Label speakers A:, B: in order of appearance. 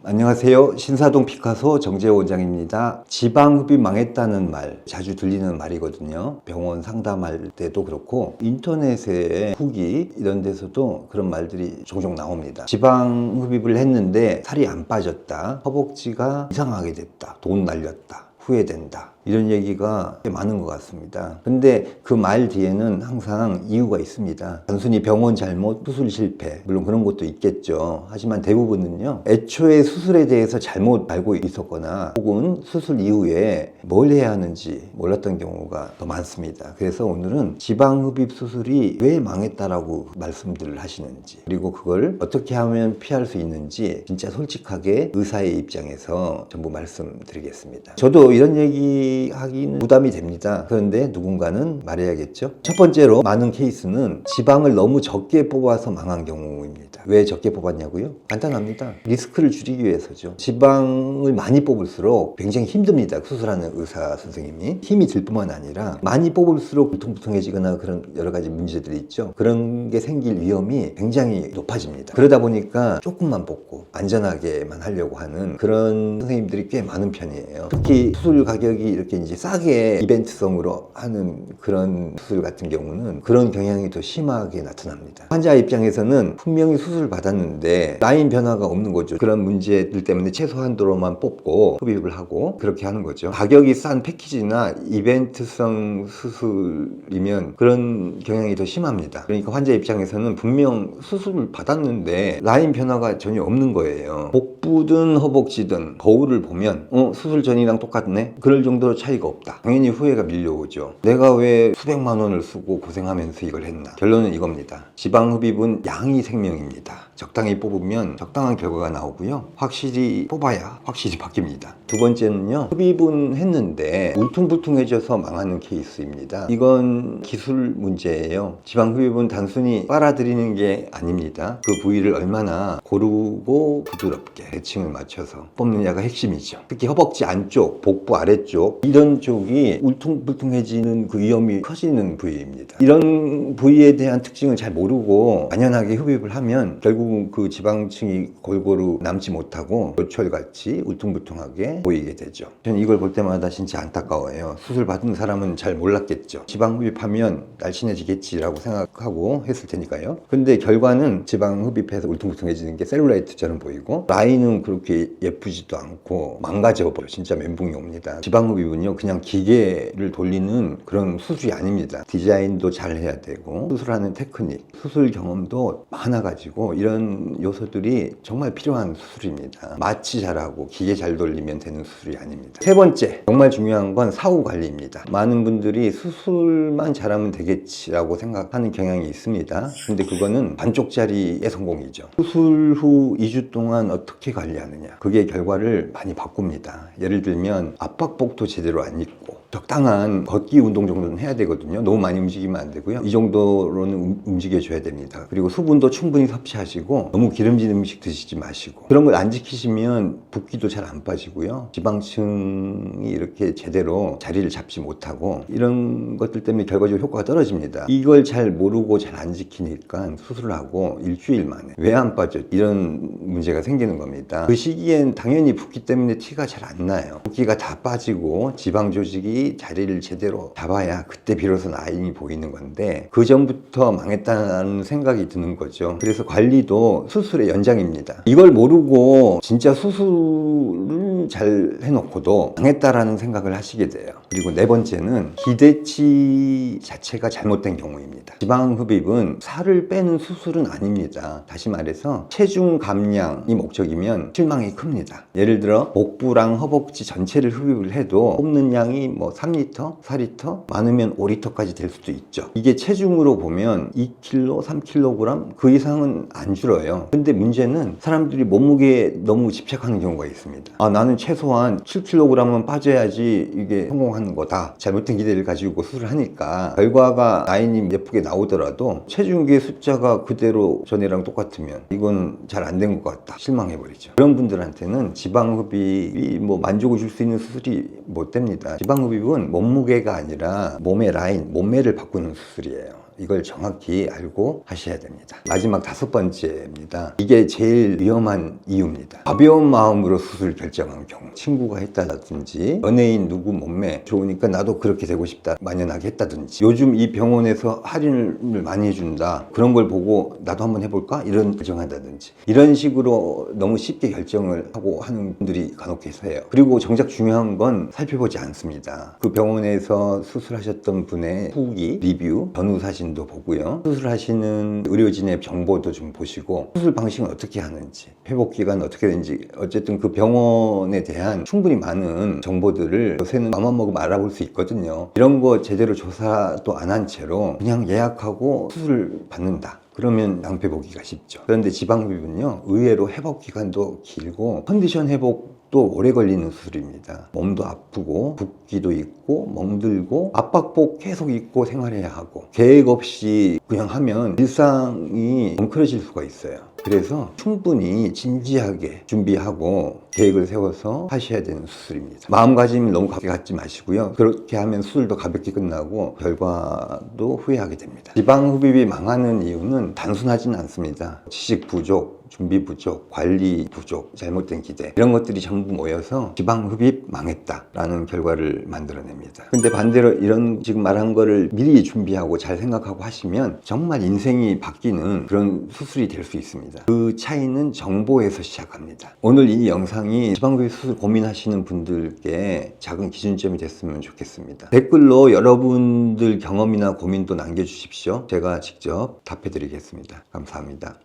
A: 안녕하세요. 신사동 피카소 정재호 원장입니다. 지방흡입 망했다는 말 자주 들리는 말이거든요. 병원 상담할 때도 그렇고 인터넷에 후기 이런 데서도 그런 말들이 종종 나옵니다. 지방흡입을 했는데 살이 안 빠졌다, 허벅지가 이상하게 됐다, 돈 날렸다, 후회된다, 이런 얘기가 꽤 많은 것 같습니다. 근데 그 말 뒤에는 항상 이유가 있습니다. 단순히 병원 잘못, 수술 실패, 물론 그런 것도 있겠죠. 하지만 대부분은요, 애초에 수술에 대해서 잘못 알고 있었거나 혹은 수술 이후에 뭘 해야 하는지 몰랐던 경우가 더 많습니다. 그래서 오늘은 지방흡입 수술이 왜 망했다라고 말씀들을 하시는지, 그리고 그걸 어떻게 하면 피할 수 있는지 진짜 솔직하게 의사의 입장에서 전부 말씀드리겠습니다. 저도 이런 얘기 하기는 부담이 됩니다. 그런데 누군가는 말해야겠죠. 첫 번째로 많은 케이스는 지방을 너무 적게 뽑아서 망한 경우입니다. 왜 적게 뽑았냐고요? 간단합니다. 리스크를 줄이기 위해서죠. 지방을 많이 뽑을수록 굉장히 힘듭니다. 수술하는 의사 선생님이. 힘이 들 뿐만 아니라 많이 뽑을수록 울퉁불퉁해지거나 그런 여러 가지 문제들이 있죠. 그런 게 생길 위험이 굉장히 높아집니다. 그러다 보니까 조금만 뽑고 안전하게만 하려고 하는 그런 선생님들이 꽤 많은 편이에요. 특히 수술 가격이 이렇게 이제 싸게 이벤트성으로 하는 그런 수술 같은 경우는 그런 경향이 더 심하게 나타납니다. 환자 입장에서는 분명히 수술을 받았는데 라인 변화가 없는 거죠. 그런 문제들 때문에 최소한도로만 뽑고 흡입을 하고 그렇게 하는 거죠. 가격이 싼 패키지나 이벤트성 수술이면 그런 경향이 더 심합니다. 그러니까 환자 입장에서는 분명 수술을 받았는데 라인 변화가 전혀 없는 거예요. 복부든 허벅지든 거울을 보면 수술 전이랑 똑같네? 그럴 정도로 차이가 없다. 당연히 후회가 밀려오죠. 내가 왜 수백만 원을 쓰고 고생하면서 이걸 했나? 결론은 이겁니다. 지방흡입은 양이 생명입니다. 적당히 뽑으면 적당한 결과가 나오고요. 확실히 뽑아야 확실히 바뀝니다. 두 번째는요, 흡입은 했는데 울퉁불퉁해져서 망하는 케이스입니다. 이건 기술 문제예요. 지방흡입은 단순히 빨아들이는 게 아닙니다. 그 부위를 얼마나 고르고 부드럽게 대칭을 맞춰서 뽑느냐가 핵심이죠. 특히 허벅지 안쪽, 복부 아래쪽 이런 쪽이 울퉁불퉁해지는 그 위험이 커지는 부위입니다. 이런 부위에 대한 특징을 잘 모르고 만연하게 흡입을 하면 결국은 그 지방층이 골고루 남지 못하고 요철같이 울퉁불퉁하게 보이게 되죠. 저는 이걸 볼 때마다 진짜 안타까워요. 수술 받은 사람은 잘 몰랐겠죠. 지방 흡입하면 날씬해지겠지라고 생각하고 했을 테니까요. 근데 결과는 지방 흡입해서 울퉁불퉁해지는 게 셀룰라이트처럼 보이고 라인은 그렇게 예쁘지도 않고 망가져 버려요. 진짜 멘붕이 옵니다. 지방 흡입은요, 그냥 기계를 돌리는 그런 수술이 아닙니다. 디자인도 잘 해야 되고 수술하는 테크닉, 수술 경험도 많아가지고 이런 요소들이 정말 필요한 수술입니다. 마취 잘하고 기계 잘 돌리면 되는 수술이 아닙니다. 세 번째, 정말 중요한 건 사후 관리입니다. 많은 분들이 수술만 잘하면 되겠지라고 생각하는 경향이 있습니다. 근데 그거는 반쪽짜리의 성공이죠. 수술 후 2주 동안 어떻게 관리하느냐, 그게 결과를 많이 바꿉니다. 예를 들면 압박복도 제대로 안 입고 적당한 걷기 운동 정도는 해야 되거든요. 너무 많이 움직이면 안 되고요. 이 정도로는 움직여줘야 됩니다. 그리고 수분도 충분히 섭취하시고 너무 기름진 음식 드시지 마시고, 그런 걸 안 지키시면 붓기도 잘 안 빠지고요. 지방층이 이렇게 제대로 자리를 잡지 못하고 이런 것들 때문에 결과적으로 효과가 떨어집니다. 이걸 잘 모르고 잘 안 지키니까 수술을 하고 일주일 만에 왜 안 빠져? 이런 문제가 생기는 겁니다. 그 시기엔 당연히 붓기 때문에 티가 잘 안 나요. 붓기가 다 빠지고 지방 조직이 자리를 제대로 잡아야 그때 비로소 라인이 보이는 건데 그 전부터 망했다는 생각이 드는 거죠. 그래서 관리도 수술의 연장입니다. 이걸 모르고 진짜 수술을 잘 해놓고도 망했다라는 생각을 하시게 돼요. 그리고 네 번째는 기대치 자체가 잘못된 경우입니다. 지방흡입은 살을 빼는 수술은 아닙니다. 다시 말해서 체중 감량이 목적이면 실망이 큽니다. 예를 들어 복부랑 허벅지 전체를 흡입을 해도 뽑는 양이 뭐 3리터, 4리터, 많으면 5리터까지 될 수도 있죠. 이게 체중으로 보면 2kg, 3kg 그 이상은 안 줄어요. 근데 문제는 사람들이 몸무게에 너무 집착하는 경우가 있습니다. 나는 최소한 7kg은 빠져야지 이게 성공하는 거다. 잘못된 기대를 가지고 수술을 하니까 결과가 라인이 예쁘게 나오더라도 체중계 숫자가 그대로 전에랑 똑같으면 이건 잘 안 된 것 같다, 실망해버리죠. 그런 분들한테는 지방흡입이 뭐 만족을 줄 수 있는 수술이 못 됩니다. 지방흡입은 몸무게가 아니라 몸의 라인, 몸매를 바꾸는 수술이에요. 이걸 정확히 알고 하셔야 됩니다. 마지막 5번째입니다. 이게 제일 위험한 이유입니다. 가벼운 마음으로 수술 결정한 경우, 친구가 했다든지 연예인 누구 몸매 좋으니까 나도 그렇게 되고 싶다 만연하게 했다든지, 요즘 이 병원에서 할인을 많이 해준다 그런 걸 보고 나도 한번 해볼까 이런 결정한다든지, 이런 식으로 너무 쉽게 결정을 하고 하는 분들이 간혹 계세요. 그리고 정작 중요한 건 살펴보지 않습니다. 그 병원에서 수술하셨던 분의 후기, 리뷰, 전후 사진도 보고요, 수술하시는 의료진의 정보도 좀 보시고, 수술 방식은 어떻게 하는지, 회복 기간 어떻게 되는지, 어쨌든 그 병원에 대한 충분히 많은 정보들을 요새는 마음만 먹으면 알아볼 수 있거든요. 이런 거 제대로 조사도 안 한 채로 그냥 예약하고 수술 받는다, 그러면 낭패 보기가 쉽죠. 그런데 지방흡입은요, 의외로 회복 기간도 길고 컨디션 회복도 오래 걸리는 수술입니다. 몸도 아프고 붓기도 있고 멍들고 압박복 계속 입고 생활해야 하고, 계획 없이 그냥 하면 일상이 엉클어질 수가 있어요. 그래서 충분히 진지하게 준비하고 계획을 세워서 하셔야 되는 수술입니다. 마음가짐을 너무 가볍게 갖지 마시고요. 그렇게 하면 수술도 가볍게 끝나고 결과도 후회하게 됩니다. 지방흡입이 망하는 이유는 단순하지는 않습니다. 지식 부족, 준비 부족, 관리 부족, 잘못된 기대, 이런 것들이 전부 모여서 지방흡입 망했다라는 결과를 만들어냅니다. 근데 반대로 이런 지금 말한 거를 미리 준비하고 잘 생각하고 하시면 정말 인생이 바뀌는 그런 수술이 될 수 있습니다. 그 차이는 정보에서 시작합니다. 오늘 이 영상이 지방흡입 수술 고민하시는 분들께 작은 기준점이 됐으면 좋겠습니다. 댓글로 여러분들 경험이나 고민도 남겨주십시오. 제가 직접 답해드리겠습니다. 감사합니다.